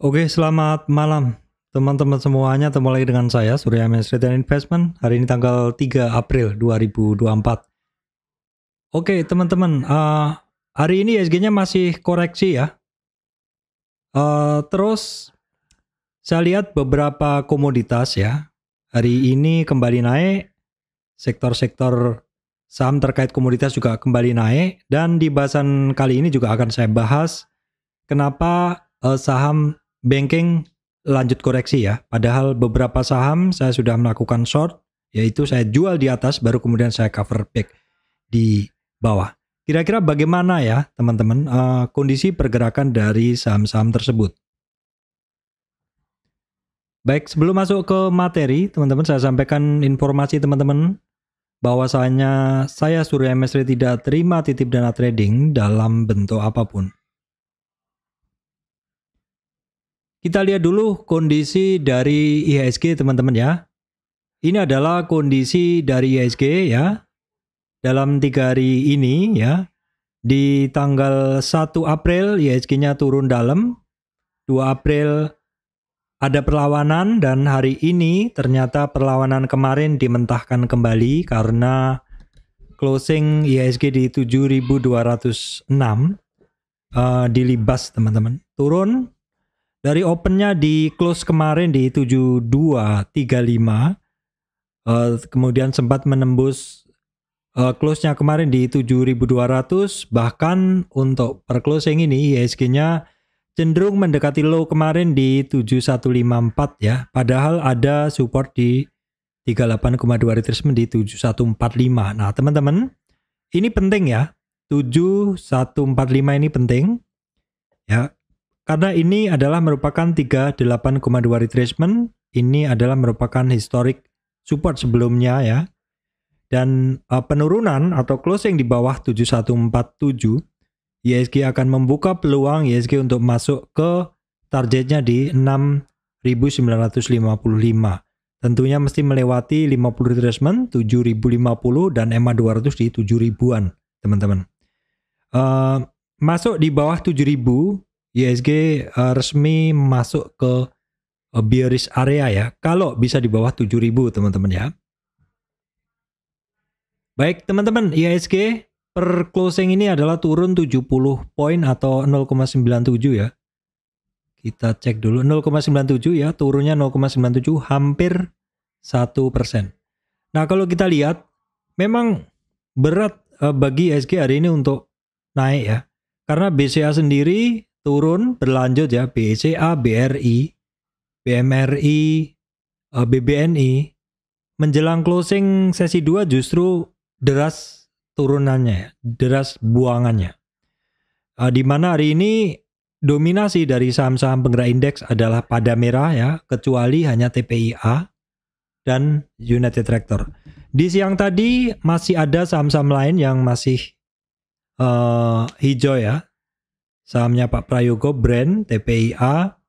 Oke, selamat malam teman-teman semuanya. Ketemu lagi dengan saya Surya Trade and Investment. Hari ini tanggal 3 April 2024. Oke, teman-teman, hari ini ISG-nya masih koreksi ya. Terus saya lihat beberapa komoditas ya. Hari ini kembali naik. Sektor-sektor saham terkait komoditas juga kembali naik, dan di bahasan kali ini juga akan saya bahas kenapa saham banking lanjut koreksi ya. Padahal beberapa saham saya sudah melakukan short, yaitu saya jual di atas baru kemudian saya cover back di bawah. Kira-kira bagaimana ya teman-teman kondisi pergerakan dari saham-saham tersebut? Baik, sebelum masuk ke materi, teman-teman saya sampaikan informasi teman-teman bahwasanya saya Surya Mesri tidak terima titip dana trading dalam bentuk apapun. Kita lihat dulu kondisi dari IHSG teman-teman ya. Ini adalah kondisi dari IHSG ya. Dalam 3 hari ini ya. Di tanggal 1 April IHSG-nya turun dalam. 2 April ada perlawanan, dan hari ini ternyata perlawanan kemarin dimentahkan kembali karena closing IHSG di 7.206 dilibas teman-teman. Turun dari opennya di close kemarin di 7235, kemudian sempat menembus close-nya kemarin di 7.200, bahkan untuk per closing ini IHSG-nya cenderung mendekati low kemarin di 7154 ya, padahal ada support di 38,2 retracement di 7145. Nah teman-teman, ini penting ya, 7145 ini penting ya, karena ini adalah merupakan 38,2 retracement. Ini adalah merupakan historic support sebelumnya ya. Dan penurunan atau closing di bawah 7147, IHSG akan membuka peluang IHSG untuk masuk ke targetnya di 6.955. Tentunya mesti melewati 50 retracement, 7.050 dan EMA 200 di 7.000-an teman-teman. Masuk di bawah 7.000, IHSG resmi masuk ke bearish area ya, kalau bisa di bawah 7.000 teman-teman ya. Baik teman-teman, IHSG per closing ini adalah turun 70 poin atau 0,97 ya. Kita cek dulu, 0,97 ya, turunnya 0,97, hampir 1%. Nah kalau kita lihat, memang berat bagi IHSG hari ini untuk naik ya, karena BCA sendiri turun berlanjut ya, BCA, BRI, BMRI, BBNI menjelang closing sesi 2 justru deras turunannya ya, deras buangannya. Di mana hari ini dominasi dari saham-saham penggerak indeks adalah pada merah ya, kecuali hanya TPIA dan United Tractor. Di siang tadi masih ada saham-saham lain yang masih hijau ya. Sahamnya Pak Prayogo, Brand, TPIA.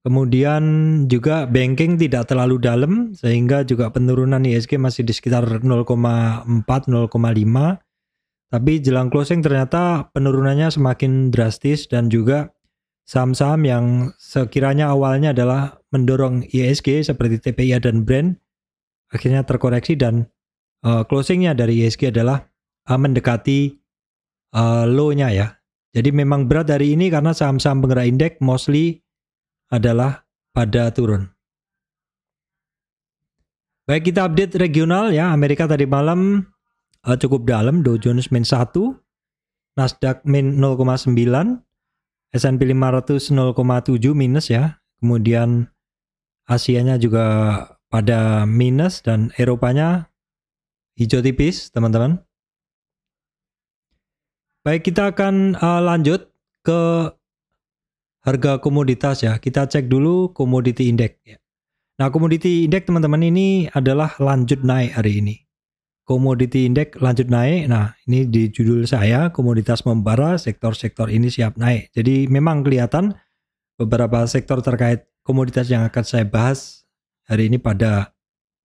Kemudian juga banking tidak terlalu dalam, sehingga juga penurunan IHSG masih di sekitar 0,4, 0,5. Tapi jelang closing ternyata penurunannya semakin drastis, dan juga saham-saham yang sekiranya awalnya adalah mendorong IHSG seperti TPIA dan Brand akhirnya terkoreksi, dan closingnya dari IHSG adalah mendekati low-nya ya. Jadi memang berat hari ini karena saham-saham penggerak indeks mostly adalah pada turun. Baik, kita update regional ya. Amerika tadi malam cukup dalam, Dow Jones min 1, Nasdaq min 0,9, S&P 500 0,7 minus ya. Kemudian Asianya juga pada minus, dan Eropanya hijau tipis teman-teman. Baik, kita akan lanjut ke harga komoditas ya. Kita cek dulu commodity index ya. Nah, commodity index teman-teman ini adalah lanjut naik hari ini. Commodity index lanjut naik. Nah, ini di judul saya, komoditas membara, sektor-sektor ini siap naik. Jadi memang kelihatan beberapa sektor terkait komoditas yang akan saya bahas hari ini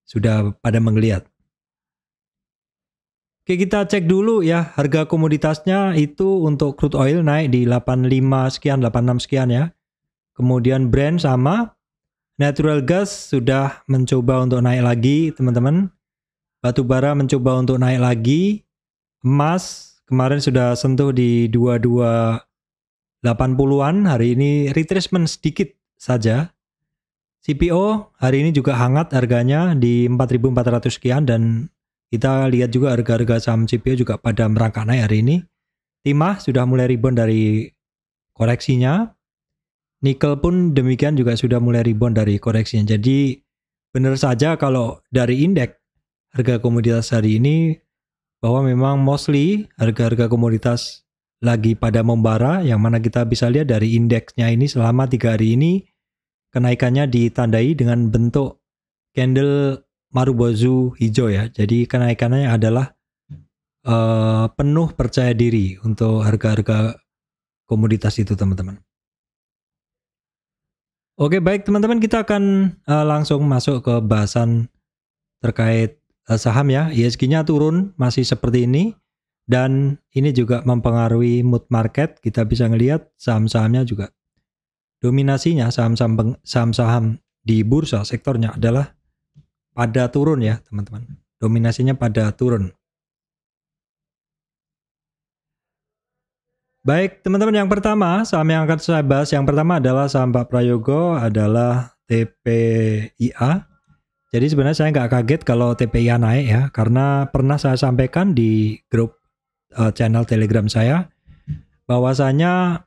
sudah pada menggeliat. Oke, kita cek dulu ya harga komoditasnya. Itu untuk crude oil naik di 85 sekian, 86 sekian ya. kemudian Brent sama. Natural gas sudah mencoba untuk naik lagi, teman-teman. Batu bara mencoba untuk naik lagi. Emas kemarin sudah sentuh di 2280-an, hari ini retracement sedikit saja. CPO hari ini juga hangat harganya di 4.400 sekian, dan kita lihat juga harga-harga saham CPO juga pada merangkak naik hari ini. Timah sudah mulai rebound dari koreksinya. Nikel pun demikian juga sudah mulai rebound dari koreksinya. Jadi benar saja kalau dari indeks harga komoditas hari ini bahwa memang mostly harga-harga komoditas lagi pada membara, yang mana kita bisa lihat dari indeksnya ini selama 3 hari ini kenaikannya ditandai dengan bentuk candle Marubozu hijau ya. Jadi kenaikannya adalah penuh percaya diri untuk harga-harga komoditas itu, teman-teman. Oke, baik teman-teman, kita akan langsung masuk ke bahasan terkait saham ya. ISG-nya turun masih seperti ini, dan ini juga mempengaruhi mood market. Kita bisa ngelihat saham-sahamnya juga dominasinya, saham-saham di bursa sektornya adalah pada turun ya, teman-teman. Dominasinya pada turun. Baik, teman-teman, yang pertama, saham yang akan saya bahas yang pertama adalah saham Pak Prayogo, adalah TPIA. Jadi sebenarnya saya nggak kaget kalau TPIA naik ya, karena pernah saya sampaikan di grup channel Telegram saya, bahwasanya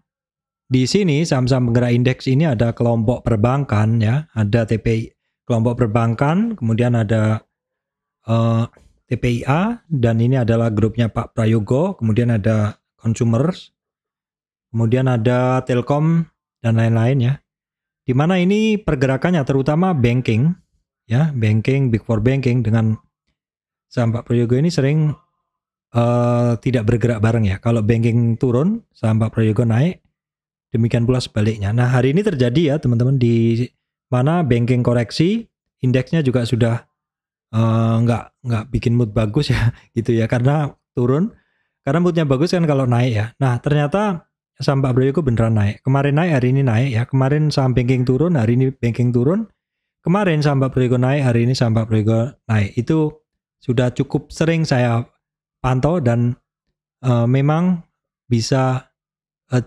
di sini saham-saham penggerak indeks ini ada kelompok perbankan ya, ada TPI, kelompok perbankan, kemudian ada TPIA, dan ini adalah grupnya Pak Prayogo, kemudian ada consumers, kemudian ada Telkom dan lain-lain ya. Di mana ini pergerakannya terutama banking ya, banking, big four banking dengan saham Pak Prayogo ini sering tidak bergerak bareng ya. Kalau banking turun, saham Pak Prayogo naik. Demikian pula sebaliknya. Nah, hari ini terjadi ya, teman-teman, di mana banking koreksi, indeksnya juga sudah nggak bikin mood bagus ya, gitu ya, karena turun. Karena moodnya bagus kan kalau naik ya. Nah, ternyata saham Pak Prayogo beneran naik. Kemarin naik, hari ini naik ya. Kemarin saham banking turun, hari ini banking turun. Kemarin saham Pak Prayogo naik, hari ini saham Pak Prayogo naik. Itu sudah cukup sering saya pantau, dan memang bisa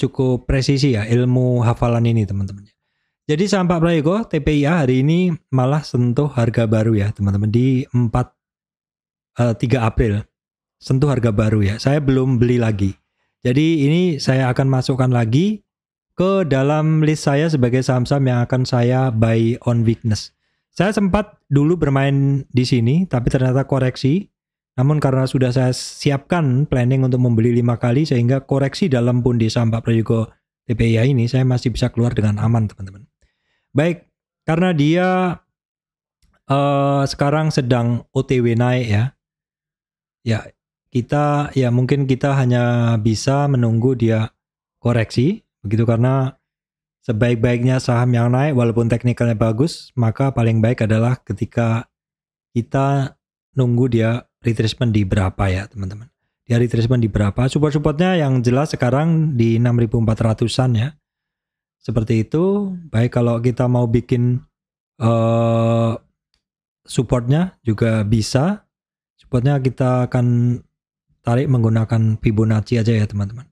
cukup presisi ya ilmu hafalan ini, teman-teman. Jadi saham Pak Prayogo, TPIA, hari ini malah sentuh harga baru ya, teman-teman, di 3 April. Sentuh harga baru ya. Saya belum beli lagi. Jadi ini saya akan masukkan lagi ke dalam list saya sebagai saham-saham yang akan saya buy on weakness. Saya sempat dulu bermain di sini, tapi ternyata koreksi. Namun karena sudah saya siapkan planning untuk membeli 5 kali, sehingga koreksi dalam pundi saham Pak Prayogo TPIA ini saya masih bisa keluar dengan aman, teman-teman. Baik, karena dia sekarang sedang OTW naik ya. Ya, mungkin kita hanya bisa menunggu dia koreksi, begitu, karena sebaik-baiknya saham yang naik walaupun teknikalnya bagus, maka paling baik adalah ketika kita nunggu dia retracement di berapa ya, teman-teman. Dia retracement di berapa? Support-supportnya yang jelas sekarang di 6.400-an ya. Seperti itu. Baik, kalau kita mau bikin supportnya juga bisa. Supportnya kita akan tarik menggunakan Fibonacci aja ya, teman-teman.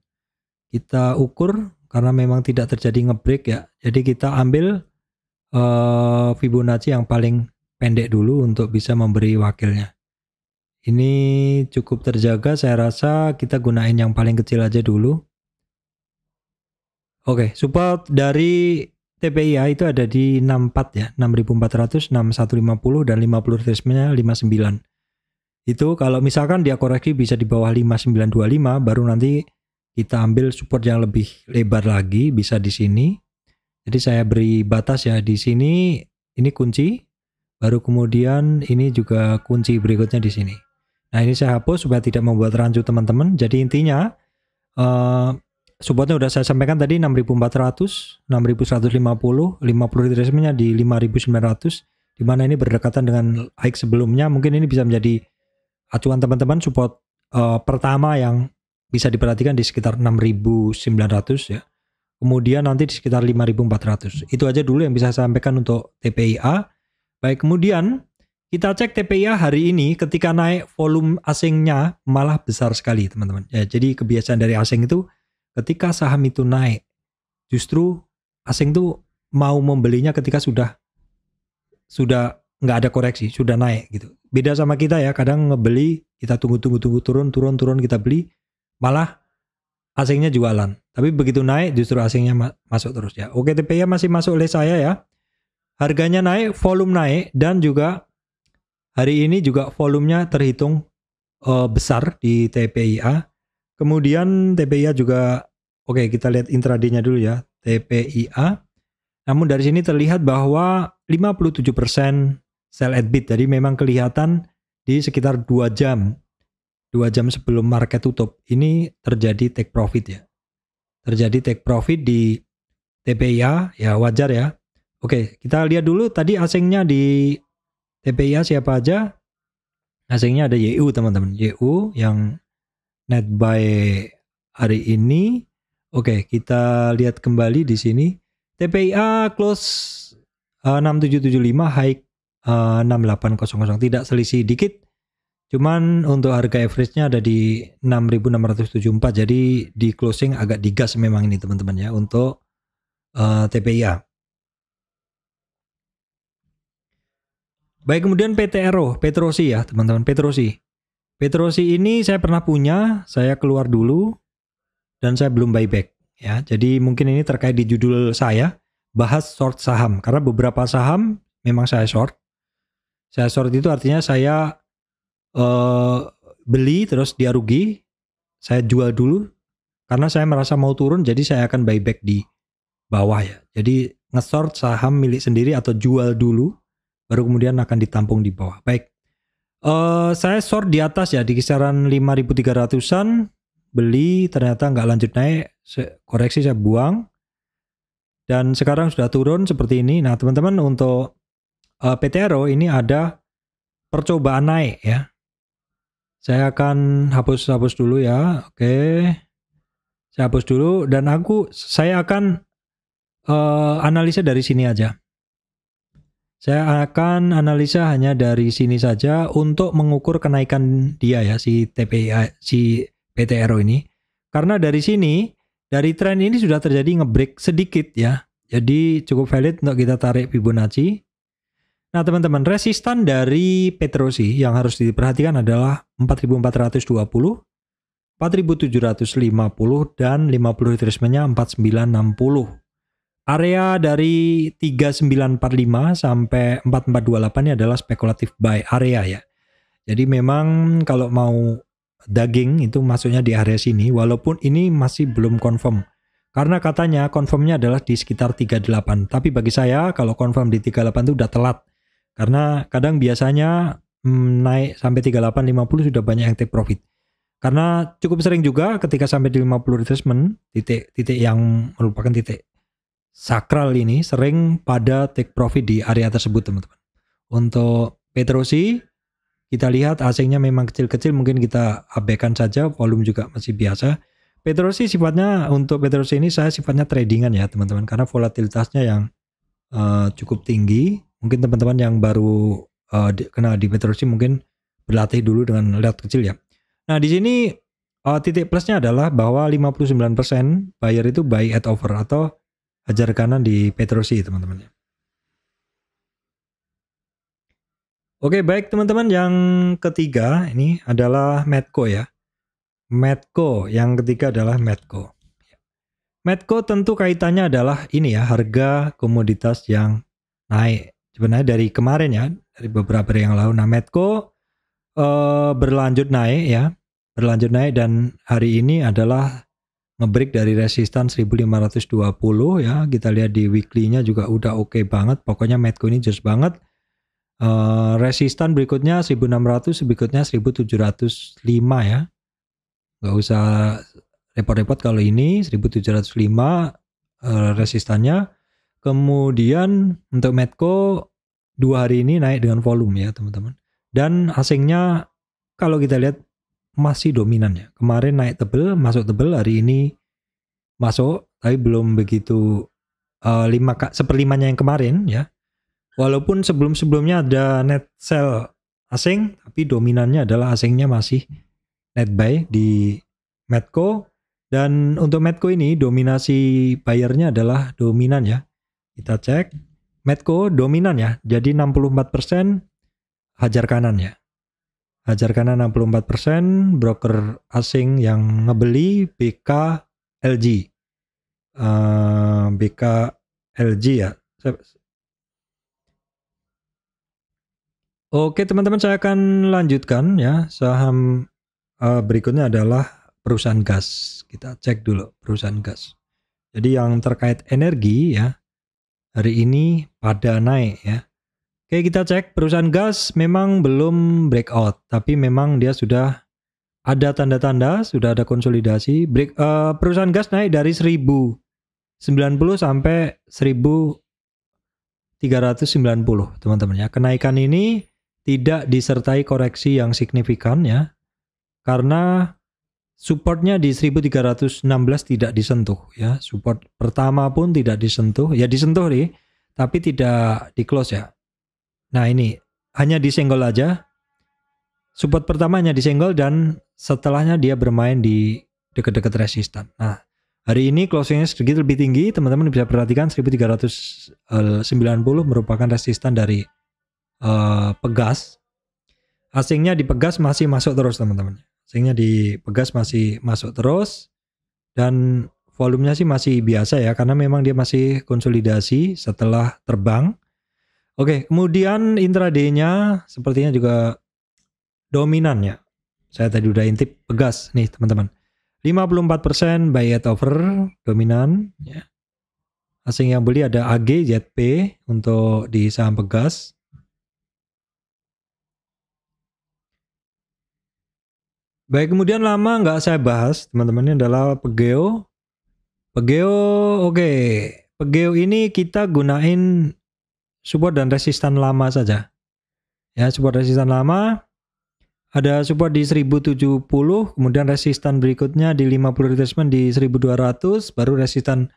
Kita ukur karena memang tidak terjadi ngebreak ya. Jadi kita ambil Fibonacci yang paling pendek dulu untuk bisa memberi wakilnya. Ini cukup terjaga, saya rasa kita gunain yang paling kecil aja dulu. Oke, support dari TPIA itu ada di 64 ya, 6.400, 6150, dan 50 retracementnya 59. Itu kalau misalkan dia koreksi bisa di bawah 5925, baru nanti kita ambil support yang lebih lebar lagi, bisa di sini. Jadi saya beri batas ya di sini, ini kunci, baru kemudian ini juga kunci berikutnya di sini. Nah, ini saya hapus supaya tidak membuat rancu, teman-teman. Jadi intinya supportnya udah saya sampaikan tadi 6.400, 6.150, 50 retracementnya di 5.900, di mana ini berdekatan dengan high sebelumnya. Mungkin ini bisa menjadi acuan teman-teman, support pertama yang bisa diperhatikan di sekitar 6.900 ya. kemudian nanti di sekitar 5.400. Itu aja dulu yang bisa saya sampaikan untuk TPIA. Baik, kemudian kita cek TPIA hari ini ketika naik volume asingnya malah besar sekali teman-teman. Ya, jadi kebiasaan dari asing itu ketika saham itu naik, justru asing tuh mau membelinya ketika sudah nggak ada koreksi, sudah naik gitu. Beda sama kita ya, kadang ngebeli kita tunggu turun kita beli, malah asingnya jualan. Tapi begitu naik justru asingnya masuk terus ya. Oke, TPIA masih masuk oleh saya ya. Harganya naik, volume naik, dan juga hari ini juga volumenya terhitung besar di TPIA. Kemudian TPIA juga, oke kita lihat intraday-nya dulu ya, TPIA. Namun dari sini terlihat bahwa 57% sell at bid. Jadi memang kelihatan di sekitar 2 jam sebelum market tutup ini terjadi take profit ya. Terjadi take profit di TPIA ya, wajar ya. Oke, kita lihat dulu tadi asingnya di TPIA siapa aja. Asingnya ada YU teman-teman. YU yang net buy hari ini. Oke, kita lihat kembali di sini. TPIA close 6775, high 6800. Tidak selisih dikit. Cuman untuk harga average-nya ada di 6.674. Jadi di closing agak digas memang ini teman-teman ya untuk TPIA. Baik, kemudian PTRO, Petrosi ya teman-teman, Petrosi. Petrosi ini saya pernah punya, saya keluar dulu dan saya belum buyback ya. Jadi mungkin ini terkait di judul saya, bahas short saham. Karena beberapa saham memang saya short. Saya short itu artinya saya beli terus dia rugi, saya jual dulu karena saya merasa mau turun, jadi saya akan buyback di bawah ya. Jadi nge-short saham milik sendiri atau jual dulu, baru kemudian akan ditampung di bawah. Baik, saya short di atas ya, di kisaran 5.300an, beli ternyata nggak lanjut naik, koreksi saya buang, dan sekarang sudah turun seperti ini. Nah teman-teman, untuk PTRO ini ada percobaan naik ya. Saya akan hapus dulu ya. Oke, saya hapus dulu dan saya akan analisa dari sini aja. Saya akan analisa hanya dari sini saja untuk mengukur kenaikan dia ya, si TPIA, si PTRO ini. Karena dari sini, dari tren ini sudah terjadi ngebreak sedikit ya. Jadi cukup valid untuk kita tarik Fibonacci. Nah teman-teman, resistan dari Petrosi yang harus diperhatikan adalah 4.420, 4.750, dan 50 retracement-nya 4.960. Area dari 3945 sampai 4428 ini adalah spekulatif buy area ya. Jadi memang kalau mau daging itu masuknya di area sini, walaupun ini masih belum confirm. Karena katanya confirmnya adalah di sekitar 38. Tapi bagi saya kalau confirm di 38 itu udah telat. Karena kadang biasanya naik sampai 38-50 sudah banyak yang take profit. Karena cukup sering juga ketika sampai di 50 retracement, titik yang merupakan titik sakral ini sering pada take profit di area tersebut teman-teman. Untuk Petrosi kita lihat asingnya memang kecil-kecil, mungkin kita abaikan saja, volume juga masih biasa. Petrosi sifatnya, untuk Petrosi ini saya sifatnya tradingan ya teman-teman, karena volatilitasnya yang cukup tinggi. Mungkin teman-teman yang baru kenal di Petrosi mungkin berlatih dulu dengan lot kecil ya. Nah di sini titik plusnya adalah bahwa 59% buyer itu buy at over atau hajar kanan di Petrosi teman-teman. Oke baik teman-teman, yang ketiga ini adalah Medco ya. Medco yang ketiga adalah Medco. Medco tentu kaitannya adalah ini ya, harga komoditas yang naik. Sebenarnya dari kemarin ya, dari beberapa hari yang lalu. Nah Medco berlanjut naik ya, berlanjut naik dan hari ini adalah ngebreak dari resistan 1520 ya. Kita lihat di weekly-nya juga udah oke banget. Pokoknya Medco ini just banget. Resistan berikutnya 1600, berikutnya 1705 ya. Nggak usah repot-repot kalau ini 1705 resistannya. Kemudian untuk Medco 2 hari ini naik dengan volume ya teman-teman. Dan asingnya kalau kita lihat masih dominan ya. Kemarin naik tebel, masuk tebel, hari ini masuk, tapi belum begitu 1/5 yang kemarin ya. Walaupun sebelumnya ada net sell asing, tapi dominannya adalah asingnya masih net buy di Medco. Dan untuk Medco ini dominasi buyernya adalah dominan ya. Kita cek Medco dominan ya. Jadi 64% hajar kanan ya. Hajar kanan 64%, broker asing yang ngebeli BKLG. BKLG ya. Oke teman-teman, saya akan lanjutkan ya. Saham berikutnya adalah perusahaan gas. Kita cek dulu perusahaan gas. Jadi yang terkait energi ya, hari ini pada naik ya. Oke, kita cek perusahaan gas memang belum breakout, tapi memang dia sudah ada tanda-tanda, sudah ada konsolidasi. Perusahaan gas naik dari 1090 sampai 1390 teman-teman ya. Kenaikan ini tidak disertai koreksi yang signifikan ya, karena supportnya di 1316 tidak disentuh ya. Support pertama pun tidak disentuh, ya disentuh nih, tapi tidak di close ya. Nah ini hanya disenggol aja. Support pertamanya disenggol dan setelahnya dia bermain di dekat-dekat resistan. Nah hari ini closingnya sedikit lebih tinggi, teman-teman bisa perhatikan 1390 merupakan resistan dari Pegas. Asingnya di Pegas masih masuk terus teman-teman. Asingnya di Pegas masih masuk terus dan volumenya sih masih biasa ya, karena memang dia masih konsolidasi setelah terbang. Oke, kemudian intraday-nya sepertinya juga dominan ya. Saya tadi udah intip Pegas nih teman-teman. 54% buy at over dominan ya. Asing yang beli ada AG, ZP untuk di saham Pegas. Baik, kemudian lama nggak saya bahas teman-teman, ini adalah Pegeo. Pegeo, oke. Pegeo ini kita gunain support dan resistan lama saja. Ya, support resistan lama. Ada support di 1070, kemudian resistan berikutnya di 50 retracement di 1200, baru resistan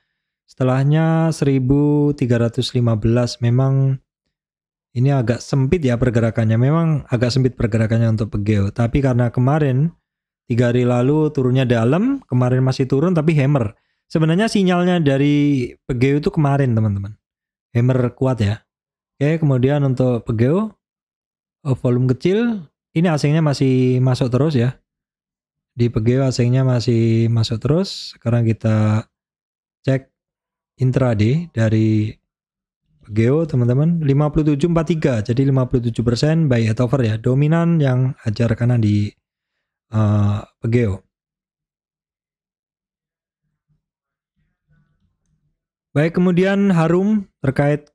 setelahnya 1315. Memang ini agak sempit ya pergerakannya. Memang agak sempit pergerakannya untuk Pegeo. Tapi karena kemarin 3 hari lalu turunnya dalam, kemarin masih turun tapi hammer. Sebenarnya sinyalnya dari Pegeo itu kemarin teman-teman. Hammer kuat ya. Oke, kemudian untuk Pegeo volume kecil, ini asingnya masih masuk terus ya. Di Pegeo asingnya masih masuk terus. Sekarang kita cek intraday dari Pegeo teman-teman, 5743. Jadi 57% buy at over ya. Dominan yang hajar kanan di Pegeo. Baik, kemudian Harum terkait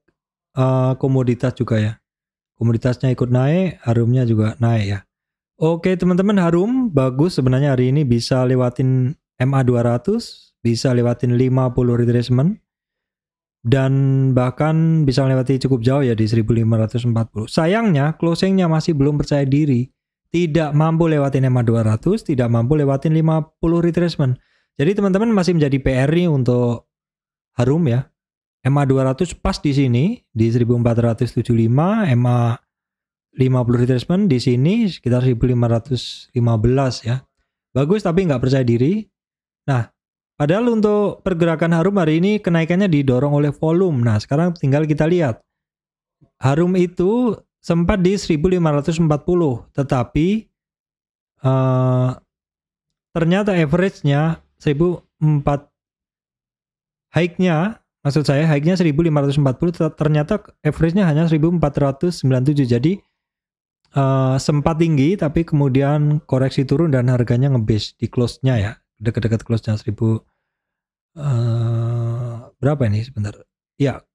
komoditas juga ya. Komoditasnya ikut naik, Harumnya juga naik ya. Oke teman-teman, Harum bagus sebenarnya hari ini, bisa lewatin MA 200, bisa lewatin 50 retracement, dan bahkan bisa melewati cukup jauh ya di 1540. Sayangnya closingnya masih belum percaya diri, tidak mampu lewatin MA 200, tidak mampu lewatin 50 retracement. Jadi teman-teman masih menjadi PR nih untuk Harum ya. MA 200 pas di sini di 1475, MA 50 retracement di sini sekitar 1515 ya. Bagus tapi nggak percaya diri. Nah, padahal untuk pergerakan Harum hari ini kenaikannya didorong oleh volume. Nah, sekarang tinggal kita lihat. Harum itu sempat di 1540, tetapi ternyata average-nya 1004, high-nya, maksud saya high-nya 1540, ternyata average-nya hanya 1497. Jadi sempat tinggi tapi kemudian koreksi turun dan harganya ngebase di close-nya ya, dekat-dekat close-nya 1000 berapa ini sebentar. Ya,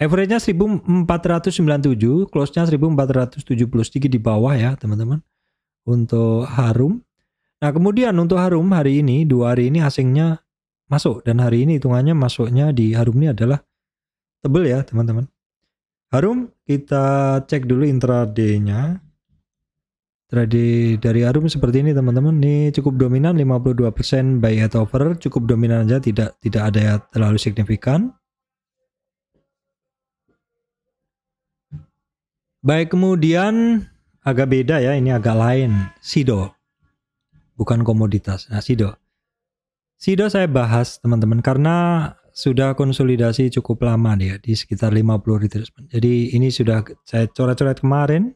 average-nya 1497, close-nya 1470, sedikit di bawah ya teman-teman untuk Harum. Nah kemudian untuk Harum hari ini, 2 hari ini asingnya masuk, dan hari ini hitungannya masuknya di Harum ini adalah tebel ya teman-teman. Harum kita cek dulu intraday-nya. Trade dari Arum seperti ini teman-teman. Ini cukup dominan 52% buy at over, cukup dominan aja, tidak ada yang terlalu signifikan. Baik, kemudian agak beda ya, ini agak lain. Sido. Bukan komoditas. Nah, Sido saya bahas teman-teman karena sudah konsolidasi cukup lama dia di sekitar 50 retracement. Jadi ini sudah saya coret-coret kemarin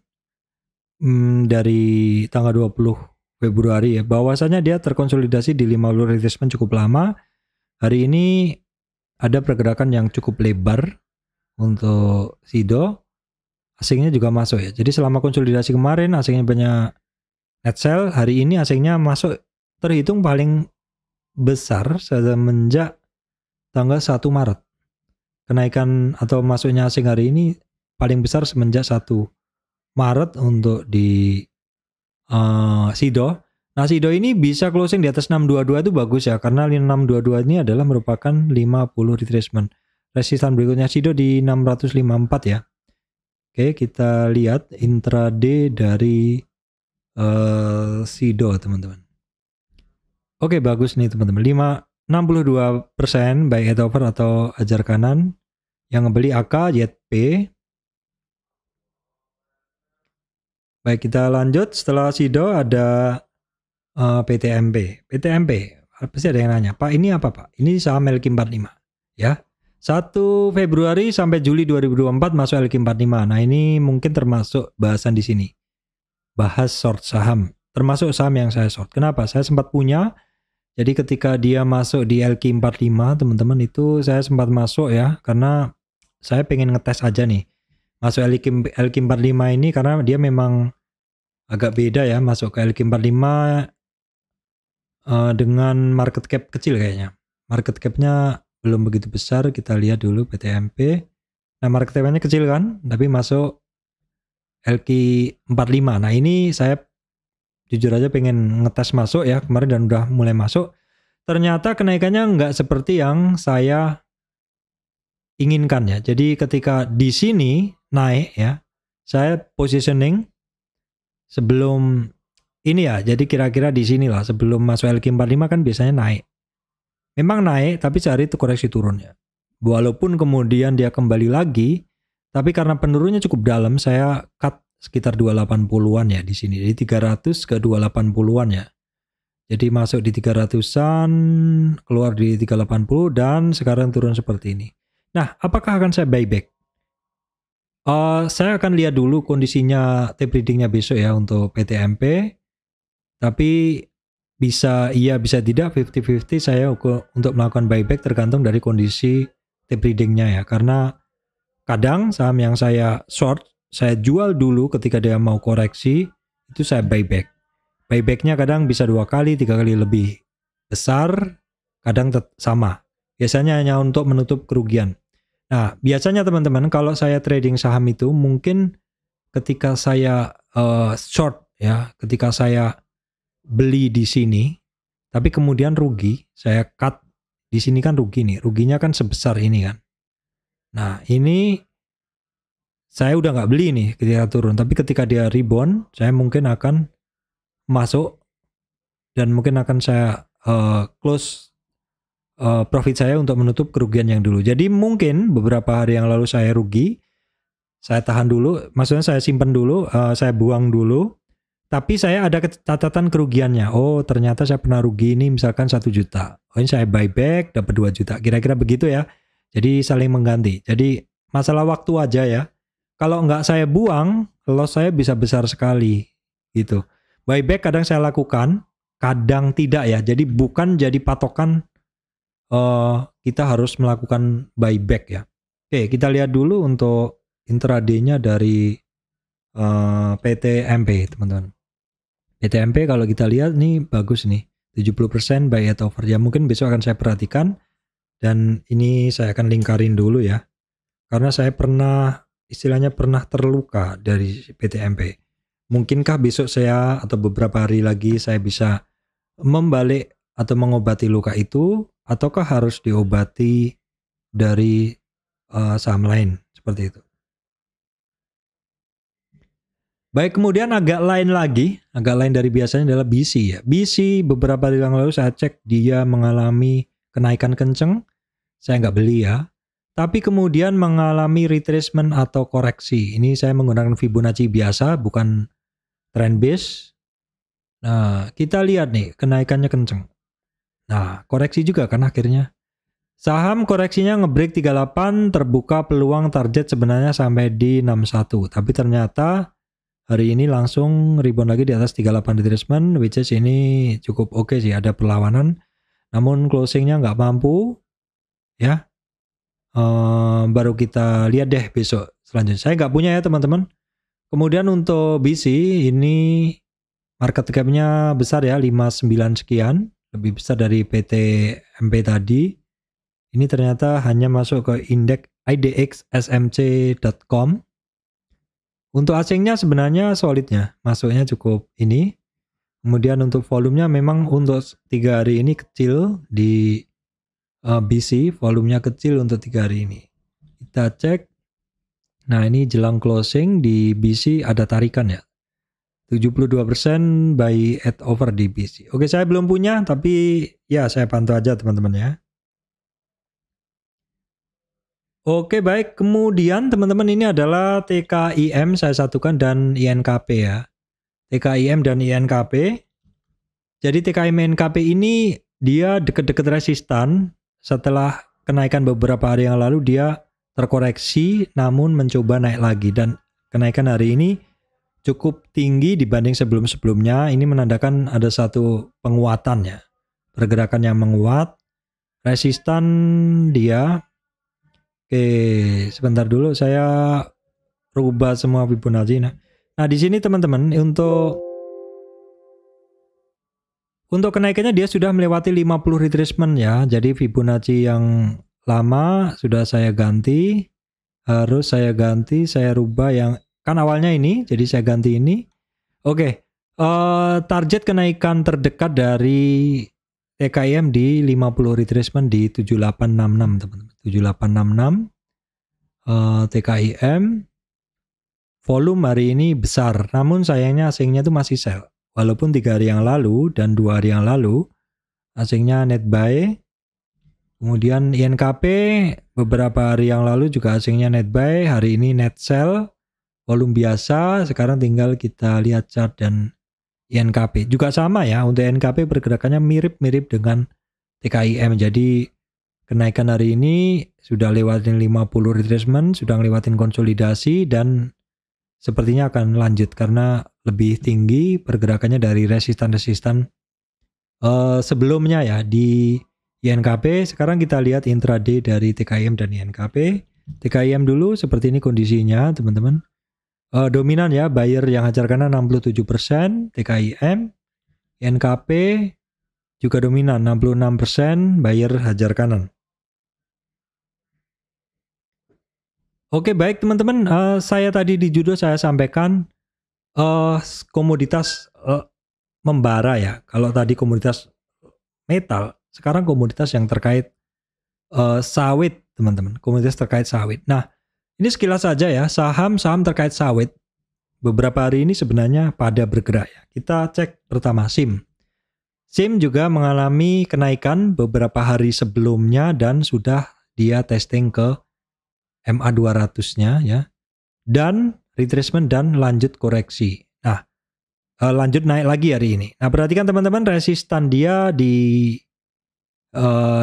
dari tanggal 20 Februari ya, bahwasanya dia terkonsolidasi di 50 retracement cukup lama. Hari ini ada pergerakan yang cukup lebar untuk Sido. Asingnya juga masuk ya. Jadi selama konsolidasi kemarin asingnya banyak net sell, hari ini asingnya masuk terhitung paling besar semenjak tanggal 1 Maret. Kenaikan atau masuknya asing hari ini paling besar semenjak 1 Maret untuk di Sido. Nah, Sido ini bisa closing di atas 622 itu bagus ya, karena 622 ini adalah merupakan 50 retracement. Resistan berikutnya Sido di 654 ya. Oke, kita lihat intraday dari Sido teman-teman. Oke, bagus nih teman-teman. 62% buy at over atau ajar kanan. Yang ngebeli AK YP. Baik, kita lanjut. Setelah Sido ada PTMP. PTMP, pasti ada yang nanya, Pak ini apa Pak? Ini saham LQ45 ya. 1 Februari sampai Juli 2024 masuk LQ45. Nah, ini mungkin termasuk bahasan di sini. Bahas short saham, termasuk saham yang saya short. Kenapa? Saya sempat punya. Jadi ketika dia masuk di LQ45, teman-teman, itu saya sempat masuk ya, karena saya pengen ngetes aja nih. Masuk LQ45 ini karena dia memang agak beda ya, masuk ke LQ45 dengan market cap kecil kayaknya. Market capnya belum begitu besar. Kita lihat dulu PTMP. Nah, market capnya kecil kan, tapi masuk LQ45. Nah, ini saya jujur aja pengen ngetes masuk ya kemarin dan udah mulai masuk. Ternyata kenaikannya nggak seperti yang saya inginkan ya. Jadi ketika di sini naik ya, saya positioning sebelum ini ya. Jadi kira-kira di sinilah sebelum masuk LQ45 kan biasanya naik. Memang naik, tapi sehari itu koreksi turun ya. Walaupun kemudian dia kembali lagi, tapi karena penurunnya cukup dalam, saya cut sekitar 280-an ya di sini. Jadi 300 ke 280-an ya. Jadi masuk di 300-an, keluar di 380 dan sekarang turun seperti ini. Nah, apakah akan saya buyback? Saya akan lihat dulu kondisinya tape readingnya besok ya untuk PTMP. Tapi bisa iya bisa tidak 50-50 saya untuk melakukan buyback tergantung dari kondisi tape readingnya ya. Karena kadang saham yang saya short, saya jual dulu ketika dia mau koreksi, itu saya buyback. Buybacknya kadang bisa 2 kali, 3 kali lebih besar, kadang sama. Biasanya hanya untuk menutup kerugian. Nah, biasanya teman-teman kalau saya trading saham itu mungkin ketika saya short ya, ketika saya beli di sini, tapi kemudian rugi, saya cut di sini kan rugi nih, ruginya kan sebesar ini kan. Nah, ini saya udah nggak beli nih ketika turun, tapi ketika dia rebound, saya mungkin akan masuk dan mungkin akan saya close profit saya untuk menutup kerugian yang dulu. Jadi mungkin beberapa hari yang lalu saya rugi, saya tahan dulu, maksudnya saya simpan dulu, saya buang dulu. Tapi saya ada catatan kerugiannya. Oh, ternyata saya pernah rugi ini misalkan 1 juta. Oh, ini saya buyback dapat 2 juta. Kira-kira begitu ya. Jadi saling mengganti. Jadi masalah waktu aja ya. Kalau nggak saya buang, loss saya bisa besar sekali gitu. Buyback kadang saya lakukan, kadang tidak ya. Jadi bukan jadi patokan kita harus melakukan buyback ya. Oke, kita lihat dulu untuk intraday-nya dari PTMP, teman-teman. PTMP kalau kita lihat nih bagus nih, 70% buy at over. Ya mungkin besok akan saya perhatikan dan ini saya akan lingkarin dulu ya. Karena saya istilahnya pernah terluka dari PTMP. Mungkinkah besok saya atau beberapa hari lagi saya bisa membalik atau mengobati luka itu, ataukah harus diobati dari saham lain seperti itu. Baik, kemudian agak lain dari biasanya adalah BC ya. BC beberapa hari yang lalu saya cek dia mengalami kenaikan kenceng, saya nggak beli ya. Tapi kemudian mengalami retracement atau koreksi. Ini saya menggunakan Fibonacci biasa, bukan trend base. Nah, kita lihat nih kenaikannya kenceng. Nah, koreksi juga kan akhirnya. Saham koreksinya ngebreak 38, terbuka peluang target sebenarnya sampai di 61. Tapi ternyata hari ini langsung rebound lagi di atas 38 retracement, which is ini cukup oke sih, ada perlawanan. Namun closingnya nggak mampu, ya. Baru kita lihat deh besok selanjutnya. Saya nggak punya ya teman-teman. Kemudian untuk BC ini market cap-nya besar ya, 59 sekian, lebih besar dari PT MP tadi. Ini ternyata hanya masuk ke indeks idxsmc.com. Untuk asingnya sebenarnya solidnya, masuknya cukup ini. Kemudian untuk volumenya memang untuk 3 hari ini kecil di BC, volumenya kecil untuk 3 hari ini. Kita cek. Nah, ini jelang closing di BC ada tarikan ya. 72% buy at over di BC. Oke, saya belum punya, tapi ya saya pantau aja teman-teman ya. Oke, baik. Kemudian teman-teman ini adalah TKIM saya satukan dan INKP ya. TKIM dan INKP. Jadi TKIM INKP ini dia deket-deket resistan. Setelah kenaikan beberapa hari yang lalu dia terkoreksi namun mencoba naik lagi. Dan kenaikan hari ini cukup tinggi dibanding sebelum-sebelumnya. Ini menandakan ada satu penguatan ya. Pergerakan yang menguat. Resistan dia. Oke, sebentar dulu saya rubah semua Fibonacci. Nah, di sini teman-teman untuk kenaikannya dia sudah melewati 50 retracement ya. Jadi Fibonacci yang lama sudah saya ganti. Harus saya ganti, saya rubah yang kan awalnya ini, jadi saya ganti ini. Oke, target kenaikan terdekat dari TKIM di 50 retracement di 7866 teman-teman. 7866 TKIM volume hari ini besar, namun sayangnya asingnya itu masih sell. Walaupun 3 hari yang lalu dan 2 hari yang lalu asingnya net buy. Kemudian INKP beberapa hari yang lalu juga asingnya net buy, hari ini net sell. Volume biasa, sekarang tinggal kita lihat chart dan INKP. Juga sama ya, untuk INKP pergerakannya mirip-mirip dengan TKIM. Jadi kenaikan hari ini sudah lewatin 50 retracement, sudah lewatin konsolidasi dan sepertinya akan lanjut karena lebih tinggi pergerakannya dari resistan-resistan sebelumnya ya di INKP. Sekarang kita lihat intraday dari TKIM dan INKP. TKIM dulu seperti ini kondisinya teman-teman. Dominan ya, buyer yang hajar kanan 67%, TKIM, INKP juga dominan 66%, buyer hajar kanan. Oke, baik teman-teman, saya tadi di judul saya sampaikan komoditas membara ya. Kalau tadi komoditas metal, sekarang komoditas yang terkait sawit teman-teman, komoditas terkait sawit. Nah, ini sekilas saja ya, saham-saham terkait sawit beberapa hari ini sebenarnya pada bergerak ya. Kita cek pertama SIM. SIM juga mengalami kenaikan beberapa hari sebelumnya dan sudah dia testing ke MA200-nya ya. Dan retracement dan lanjut koreksi. Nah, lanjut naik lagi hari ini. Nah, perhatikan teman-teman, resistan dia di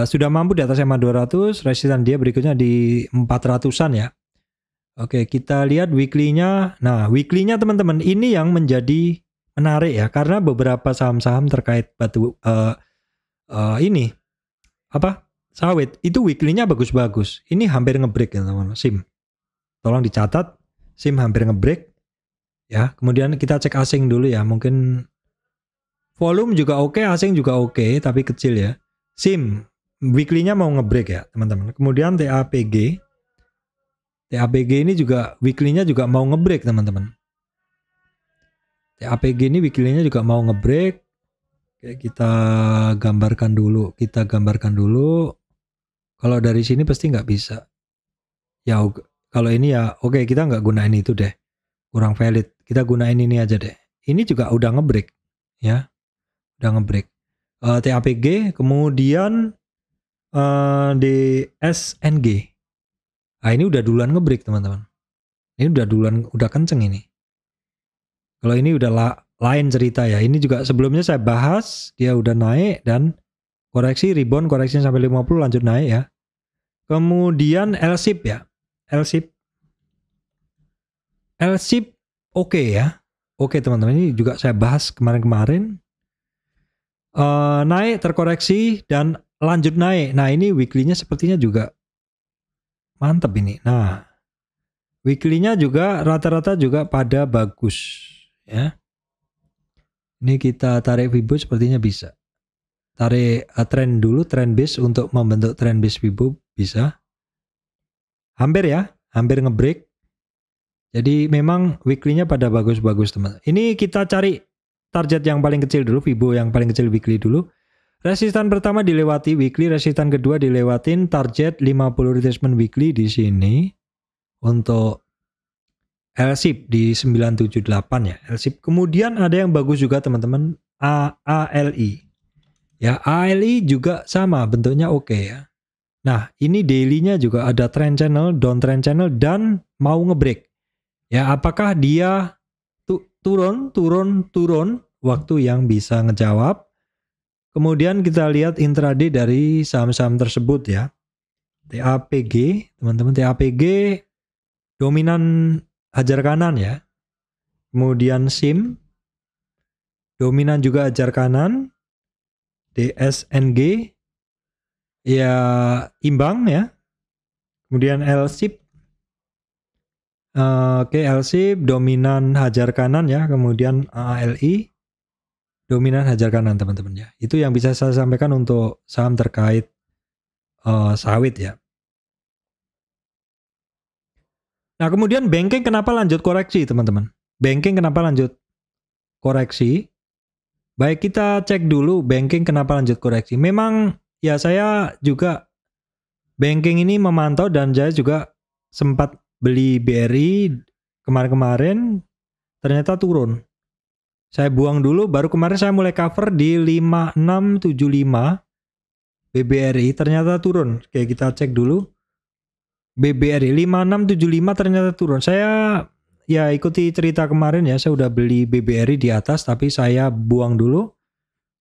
sudah mampu di atas MA200, resistan dia berikutnya di 400-an ya. Oke, kita lihat weekly-nya. Nah, weekly-nya teman-teman, ini yang menjadi menarik ya, karena beberapa saham-saham terkait batu ini apa? Sawit, itu weekly-nya bagus-bagus. Ini hampir ngebreak ya teman-teman, SIM. Tolong dicatat, SIM hampir ngebreak. Ya, kemudian kita cek asing dulu ya, mungkin volume juga oke, asing juga oke, tapi kecil ya. SIM, weekly-nya mau ngebreak ya teman-teman. Kemudian TAPG ini juga weekly-nya juga mau ngebreak teman-teman. TAPG ini weekly-nya juga mau ngebreak. Oke, kita gambarkan dulu. Kalau dari sini pasti nggak bisa. Ya kalau ini ya oke, kita nggak gunain itu deh. Kurang valid. Kita gunain ini aja deh. Ini juga udah ngebreak ya. Udah ngebreak. TAPG kemudian DSNG. Nah, ini udah duluan ngebreak teman-teman. Ini udah duluan, udah kenceng ini. Kalau ini udah lain cerita ya. Ini juga sebelumnya saya bahas, dia udah naik dan koreksi, rebound, koreksi sampai 50 lanjut naik ya. Kemudian LSIP ya. LSIP oke ya. Oke teman-teman, ini juga saya bahas kemarin-kemarin. Naik, terkoreksi, dan lanjut naik. Nah ini weekly-nya sepertinya juga mantap ini. Nah weekly-nya juga rata-rata juga pada bagus ya. Ini kita tarik Fibo sepertinya bisa. Tarik trend dulu, trend base untuk membentuk trend base Fibo bisa. Hampir ya, hampir ngebreak. Jadi memang weekly-nya pada bagus-bagus teman. Ini kita cari target yang paling kecil dulu, Fibo yang paling kecil weekly dulu. Resistan pertama dilewati weekly, resistan kedua dilewatin, target 50 retracement weekly di sini untuk LSIP di 978 ya, LSIP. Kemudian ada yang bagus juga teman-teman, ALI. Ya, ALI juga sama bentuknya oke ya. Nah, ini daily-nya juga ada trend channel, downtrend channel dan mau ngebreak. Ya, apakah dia turun waktu yang bisa ngejawab. Kemudian kita lihat intraday dari saham-saham tersebut ya. TAPG, teman-teman, TAPG dominan hajar kanan ya. Kemudian SIM dominan juga hajar kanan. DSNG ya imbang ya. Kemudian LSIP LSIP dominan hajar kanan ya. Kemudian ALI dominan hajar kanan teman-teman ya. Itu yang bisa saya sampaikan untuk saham terkait sawit ya. Nah kemudian banking kenapa lanjut koreksi teman-teman? Banking kenapa lanjut koreksi? Baik, kita cek dulu banking kenapa lanjut koreksi. Memang ya saya juga banking ini memantau dan saya juga sempat beli BRI kemarin-kemarin, ternyata turun. Saya buang dulu, baru kemarin saya mulai cover di 5675 BBRI, ternyata turun. Oke, kita cek dulu. BBRI 5675 ternyata turun. Saya ya ikuti cerita kemarin ya, saya udah beli BBRI di atas tapi saya buang dulu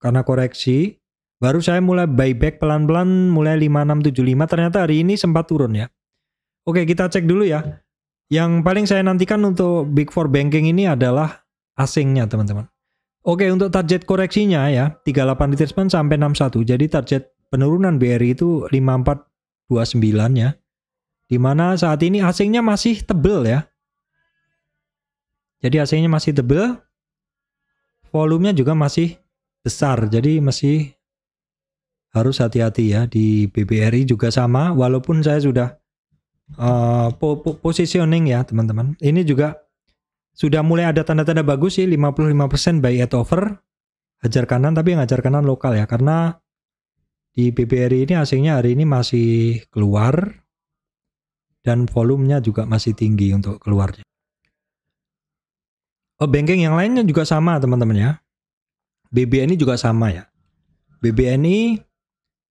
karena koreksi. Baru saya mulai buyback pelan-pelan mulai 5675, ternyata hari ini sempat turun ya. Oke, kita cek dulu ya. Yang paling saya nantikan untuk Big Four Banking ini adalah asingnya teman-teman. Oke, untuk target koreksinya ya 38 retracement sampai 61. Jadi target penurunan BRI itu 5429 ya. Dimana saat ini asingnya masih tebel ya. Jadi asingnya masih tebel. Volumenya juga masih besar. Jadi masih harus hati-hati ya. Di BBRI juga sama. Walaupun saya sudah positioning ya teman-teman. Ini juga sudah mulai ada tanda-tanda bagus sih. 55% buy at over. Hajar kanan, tapi yang hajar kanan lokal ya. Karena di BBRI ini asingnya hari ini masih keluar. Dan volumenya juga masih tinggi untuk keluarnya. Banking yang lainnya juga sama teman-teman ya. BBNI juga sama ya. BBNI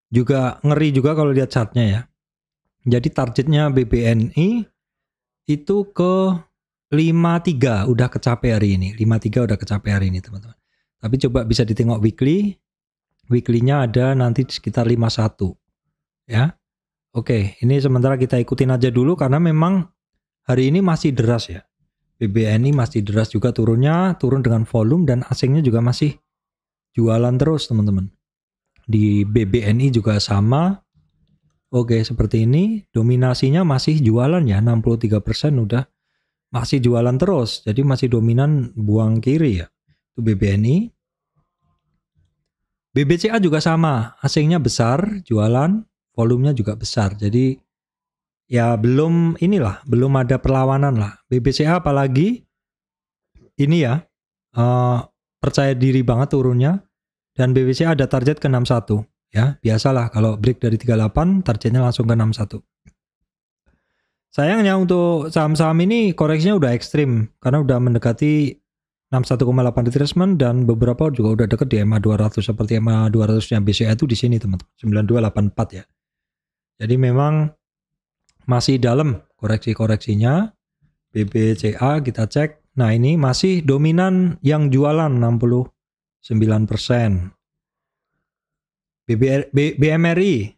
juga ngeri juga kalau lihat chartnya ya. Jadi targetnya BBNI itu ke 53 udah kecapai hari ini. 53 udah kecapai hari ini teman-teman. Tapi coba bisa ditengok weekly. Weekly-nya ada nanti sekitar 51 ya. Oke, ini sementara kita ikutin aja dulu karena memang hari ini masih deras ya. BBNI masih deras juga turunnya, turun dengan volume dan asingnya juga masih jualan terus teman-teman. Di BBNI juga sama. Oke, seperti ini dominasinya masih jualan ya, 63% udah masih jualan terus. Jadi masih dominan buang kiri ya. Itu BBNI. BBCA juga sama, asingnya besar, jualan. Volumenya juga besar, jadi ya belum ada perlawanan lah. BBCA apalagi ini ya percaya diri banget turunnya dan BBCA ada target ke 61 ya, biasalah kalau break dari 38 targetnya langsung ke 61. Sayangnya untuk saham-saham ini koreksinya udah ekstrim karena udah mendekati 61,8 retracement dan beberapa juga udah deket di EMA 200 seperti EMA 200-nya BCA itu di sini teman-teman 9284 ya. Jadi memang masih dalam koreksi-koreksinya. BBCA kita cek. Nah, ini masih dominan yang jualan 69%. BMRI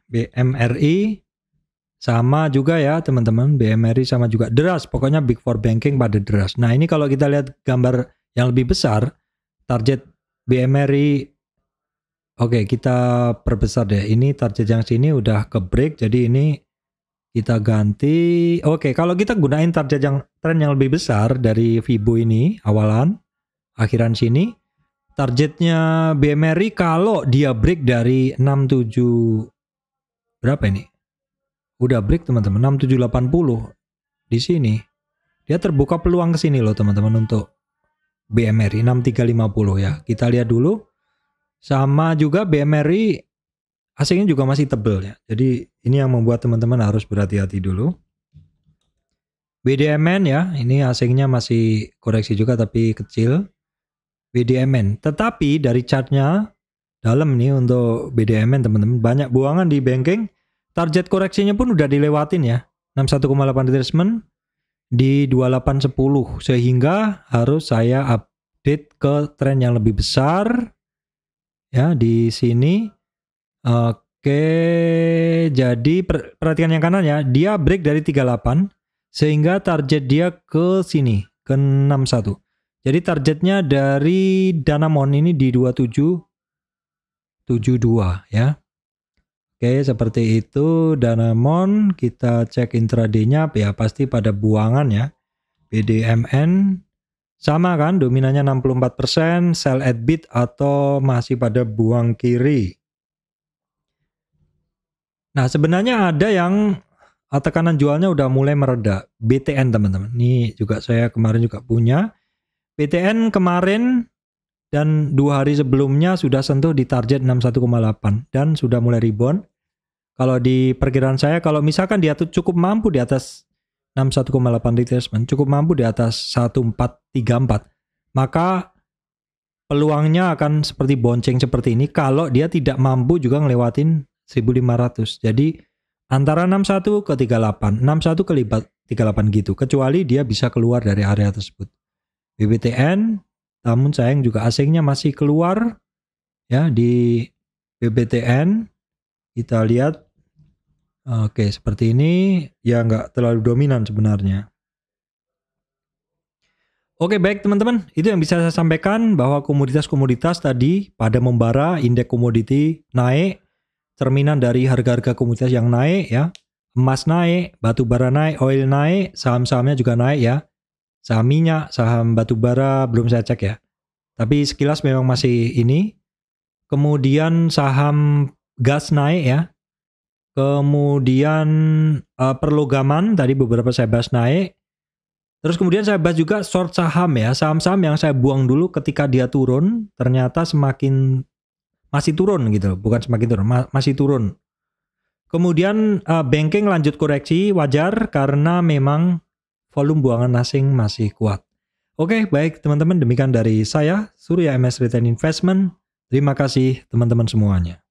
sama juga ya teman-teman, BMRI sama juga deras, pokoknya Big Four Banking pada deras. Nah, ini kalau kita lihat gambar yang lebih besar, target BMRI, oke, kita perbesar deh. Ini target yang sini udah ke break, jadi ini kita ganti. Oke, kalau kita gunain target yang tren yang lebih besar dari Fibo ini, awalan, akhiran sini, targetnya BMRI kalau dia break dari 67, berapa ini? Udah break teman-teman, 6780 di sini. Dia terbuka peluang ke sini loh teman-teman untuk BMRI 6350 ya. Kita lihat dulu. Sama juga BMRI asingnya juga masih tebel ya. Jadi ini yang membuat teman-teman harus berhati-hati dulu. BDMN ya, ini asingnya masih koreksi juga tapi kecil. BDMN, tetapi dari chartnya dalam nih untuk BDMN teman-teman, banyak buangan di banking. Target koreksinya pun udah dilewatin ya, 61,8 retracement di 2810, sehingga harus saya update ke tren yang lebih besar ya di sini. Oke, jadi perhatikan yang kanan ya, dia break dari 38 sehingga target dia ke sini ke 61. Jadi targetnya dari Danamon ini di 2772 ya. Oke, seperti itu Danamon. Kita cek intraday-nya ya, pasti pada buangan ya. BDMN sama kan, dominannya 64%, sell at bid atau masih pada buang kiri. Nah, sebenarnya ada yang tekanan jualnya udah mulai mereda. BTN teman-teman. Ini juga saya kemarin juga punya. BTN kemarin dan 2 hari sebelumnya sudah sentuh di target 61,8 dan sudah mulai rebound. Kalau di perkiraan saya, kalau misalkan dia tuh cukup mampu di atas 61,8 retracement, cukup mampu di atas 1434, maka peluangnya akan seperti bonceng seperti ini kalau dia tidak mampu juga ngelewatin 1500. Jadi antara 61 ke 38, 61 ke 38 gitu, kecuali dia bisa keluar dari area tersebut. BBTN, namun sayang juga asingnya masih keluar ya di BBTN. Kita lihat, oke seperti ini ya, nggak terlalu dominan sebenarnya. Oke baik teman-teman, itu yang bisa saya sampaikan, bahwa komoditas-komoditas tadi pada membara, indeks komoditi naik, cerminan dari harga-harga komoditas yang naik ya. Emas naik, batu bara naik, oil naik, saham-sahamnya juga naik ya. Saham minyak, saham batu bara belum saya cek ya. Tapi sekilas memang masih ini. Kemudian saham gas naik ya. Kemudian perlogaman tadi beberapa saya bahas naik. Terus kemudian saya bahas juga short saham ya. Saham-saham yang saya buang dulu ketika dia turun, ternyata masih turun gitu. Bukan semakin turun, masih turun. Kemudian banking lanjut koreksi, wajar karena memang volume buangan asing masih kuat. Oke, baik teman-teman, demikian dari saya, Surya MS Retail Investment. Terima kasih teman-teman semuanya.